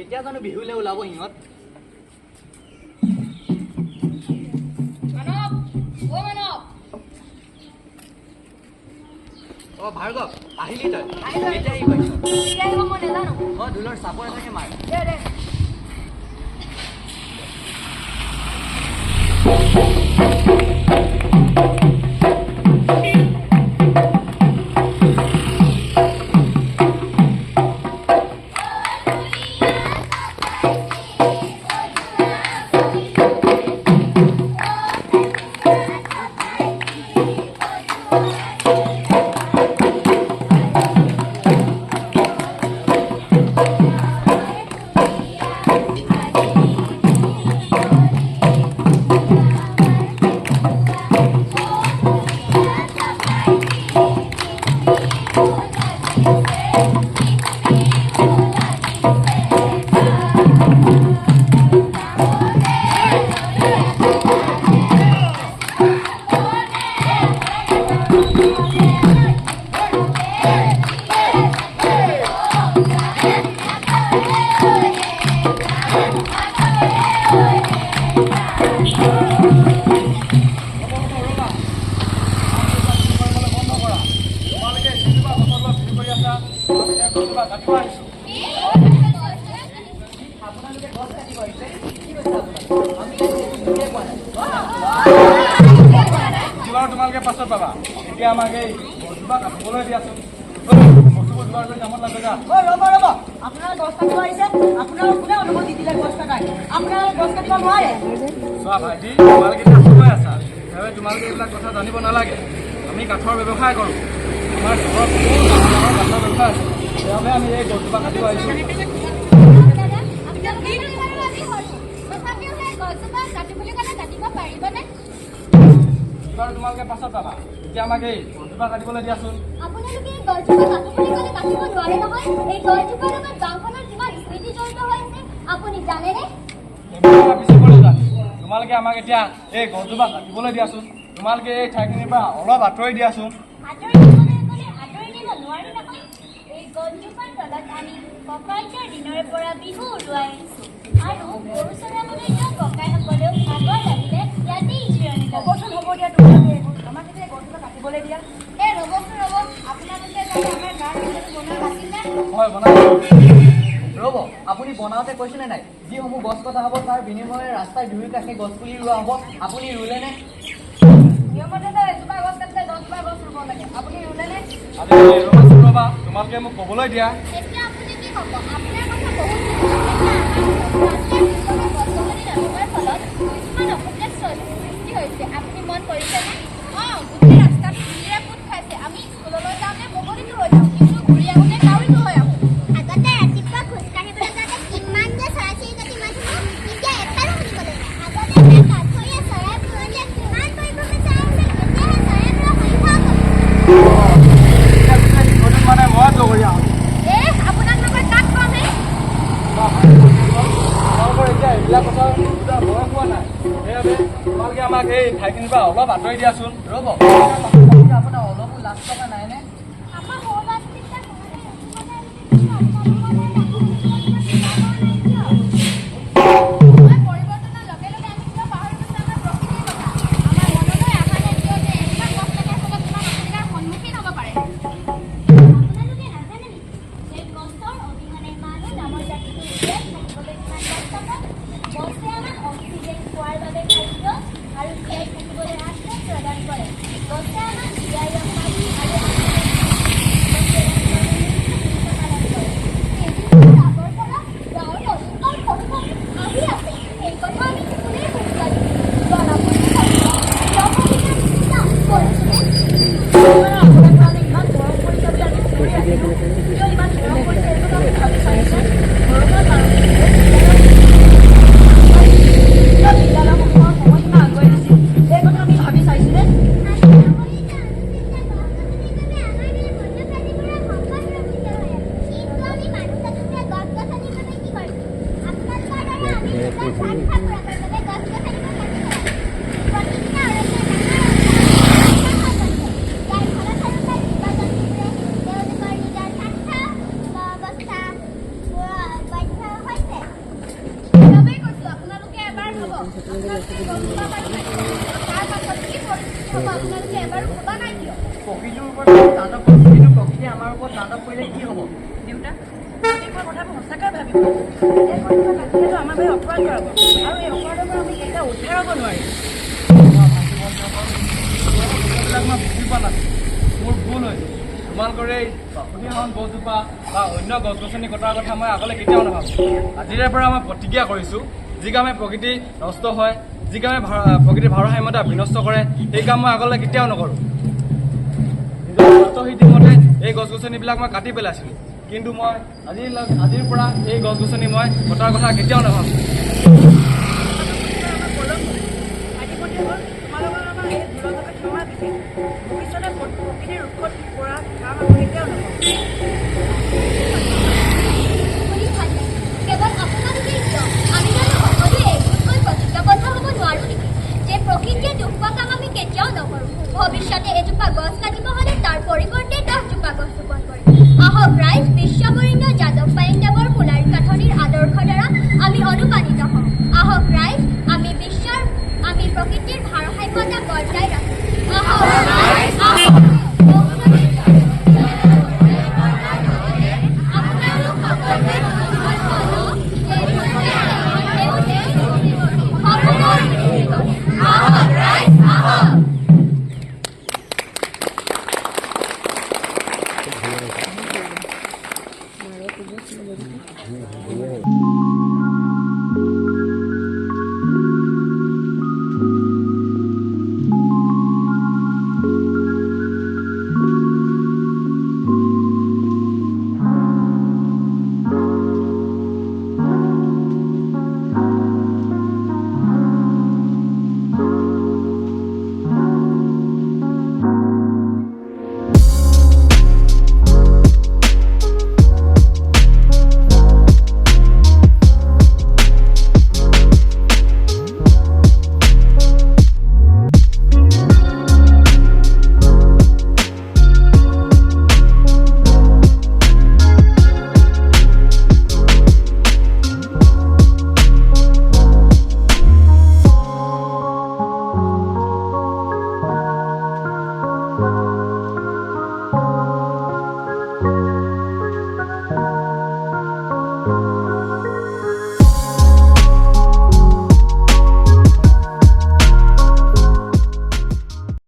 কেতিয়া জানো বিহুলৈ ওলাব সিহঁত। অ ভাৰ্গৱ আহিলি তই কেতিয়া আহিব মই নাজানো। অ ঢোলৰ চাপৰ এটাকে মাৰ। তোমালোকে পাছত পাবা এতিয়া আমাকে বস্তুবা কাটিবলৈ দিয়াচোন বস্তুবোৰ যোৱাৰ কৰি কামত লাগে যা। ৰ'ব আপোনাৰ গছ কাটিব আহিছে আপোনাৰ কোনে অনুমতি দিলে গছ কাটাই আপোনাৰ গছ কাটিব নোৱাৰে। চোৱা ভাইটি তোমালোকে কাঠলৈ আছা সেইবাবে তোমালোকে এইবিলাক কথা জানিব নালাগে। আমি কাঠৰ ব্যৱসায় কৰোঁ আমাৰ ঘৰত কাঠৰ ব্যৱসায় আছে সেইবাবে আমি এই গছজোপা কাটিব আহিছোঁ। তোমালোকে পাছত পাবা এতিয়া আমাকে এই গছজোপা কাটিবলৈ দিয়াচোন। আপোনালোকে গছজোপা কাটিবলৈ গ'লে কাটিব নোৱাৰে নহয়। এই গছজোপাৰ লগত গাঁওখনৰ কিমান স্মৃতি জড়িত হৈ আছে আপুনি জানেনে? তোমালোকে আমাক এতিয়া এই গছজোপা কাটিবলৈ দিয়াচোন। তোমালোকে এই ঠাইখিনিৰ পৰা অলপ আঁতৰি দিয়াচোন। আঁতৰি দিব নোৱাৰি নহয়। এই গছজোপাৰ তলত আমি ককাইদেউৰ দিনৰ পৰা বিহু উৰুৱাই আহিছোঁ আৰু গৰু চৰাবলৈ যোৱা ককাইসকলেও ভাগৰ লাগিলে ইয়াতেই জিৰণি ল'ব। হ'ব দিয়া তোমালোকে আমাক এতিয়া গছজোপা কাটিবলৈ দিয়া। এই ৰ'বচোন আপোনালোকে আমাৰ গাঁৱৰ বনোৱা নাছিলে? হয় বনাইছোঁ। ৰ'ব আপুনি বনাওঁতে কৈছেনে নাই যিসমূহ গছ কটা হ'ব তাৰ বিনিময়ে ৰাস্তাৰ দুয়ো কাষে গছ পুলি ৰোৱা হ'ব আপুনি ৰুলেনে? নিয়মতে এজোপা গছ কাটিলে 10জোপা গছ ৰুব লাগে। আপুনি ৰুলেনে? ৰ'বা তোমালোকে মোক ক'বলৈ দিয়া। এতিয়া আপুনি কি ক'ব? আপোনাৰ কথা বহুত ফলত কিছুমান অসুবিধাৰ সৃষ্টি হৈছে আপুনি মন কৰিছেনে? গোটেই ৰাস্তাত ধূলিৰে পোত খাইছে। আমি স্কুললৈ যাওঁতে বগলীটো হৈ যাওঁ কিন্তু ঘূৰি আহোঁতে কাউৰীটো হৈ আহোঁ। আগতে ৰাতিপুৱা খোজকাঢ়িবলৈ যাওঁতে কিমান যে চৰাই চিৰিকটি মাত শুনো এতিয়া এটাও শুনিবলৈ নাই। আগতে কাঠৰীয়া চৰাইবোৰলৈ কিমান পৰিভ্ৰমী চৰাই আছিল এতিয়াহে চৰাইবোৰৰ সংখ্যা মানে মই লগৰীয়া আপোনাক লগত কাক কমে তোমালোকৰ এতিয়া এইবিলাক কথা বয়স হোৱা নাই সেইবাবে তোমালোকে আমাক এই ঠাইখিনিৰ পৰা অলপ আঁতৰি দিয়াচোন। ৰ'ব আপোনাৰ অলপো লাজ টকা নাইনে? আমাৰ সৰু ল'ৰা ছোৱালীবিলাক পৰিৱৰ্তনৰ লগে লগে আমি কিয় পাহৰি গৈছোঁ আমাৰ প্ৰকৃতিৰ কথা। আমাৰ মনলৈ অহা নাই কিয় যে এনেকুৱা গছ কটাৰ ফলত কিমান অসুবিধাৰ সন্মুখীন হ'ব পাৰে। আপোনালোকে নাজানে নেকি যে গছৰ অবিহনে মানুহ নামৰ জাতিটো জীয়াই থাকিবলৈ কিমান কষ্ট পায়? গছে আমাক অক্সিজেন খোৱাৰ বাবে খাদ্য আৰু জীয়াই থাকিবলৈ আশ্ৰয় প্ৰদান কৰে। গছে আমাক জীয়াই ৰখাত আৰু কি হ'ব আপোনালোকে এবাৰো ভবা নাই কিয়? প্ৰকৃতিৰ ওপৰত তাণ্ডৱ কৰিছোঁ, কিন্তু প্ৰকৃতিয়ে আমাৰ ওপৰত তাণ্ডৱ কৰিলে কি হ'ব? দেউতা গোটেইখন কথাটো সঁচাকৈ ভাবিব এই গছজোপা কাটিলেতো আমাৰ বাবে অপৰাধ কৰাব আৰু এই অপৰাধৰ পৰা আমি কেতিয়া উদ্ধাৰ হ'ব নোৱাৰিম এইবিলাক মই বুজি পোৱা নাছিলোঁ, মোৰ ভুল হৈছে। তোমালোকৰ এই বাসুদেৱন গছজোপা বা অন্য গছ গছনি কটাৰ কথা মই আগলৈ কেতিয়াও নাভাবোঁ। আজিৰে পৰা মই প্ৰতিজ্ঞা কৰিছোঁ, যি কামে প্ৰকৃতি নষ্ট হয়, যি কামে প্ৰকৃতিৰ ভাৰসাম্যতা বিনষ্ট কৰে, সেই কাম মই আগলৈ কেতিয়াও নকৰোঁ। নিজৰ স্বাৰ্থসিদ্ধিমতে এই গছ গছনিবিলাক মই কাটি পেলাইছিলোঁ, কিন্তু মই আজিৰ পৰা এই গছ গছনি মই কটাৰ কথা কেতিয়াও নাভাবোঁ। আমাৰ পলম আদিপতি হ'ল তোমালোকৰ আমাৰ এই দূৰভাৱে ক্ষমা দিছে ভৱিষ্যতে প্ৰকৃতিৰ ৰোধত পৰা কাম আমি কেতিয়াও নকৰোঁ শুনি ভাল লাগে। কেৱল আপোনালোকেই কিয় আমি জানো সকলোৱে একগোটকৈ প্ৰতিজ্ঞাবদ্ধ হ'ব নোৱাৰোঁ নেকি যে প্ৰকৃতিয়ে দুখ পোৱা কাম আমি কেতিয়াও নকৰোঁ। ভৱিষ্যতে এজোপা গছ কাটিব হ'লে তাৰ পৰিৱৰ্তে 10জোপা গছ ৰোপণ কৰিম। আহক ৰাইজ, বিশ্ববৰেণ্য যাদৱ পায়েংদেৱৰ সোণাৰী কাঠনিৰ আদৰ্শৰ দ্বাৰা আমি অনুপ্ৰাণিত হওঁ। আহক ৰাইজ, আমি প্ৰকৃতিৰ ভাৰসাম্যতা বজাই ৰাখোঁ। আহক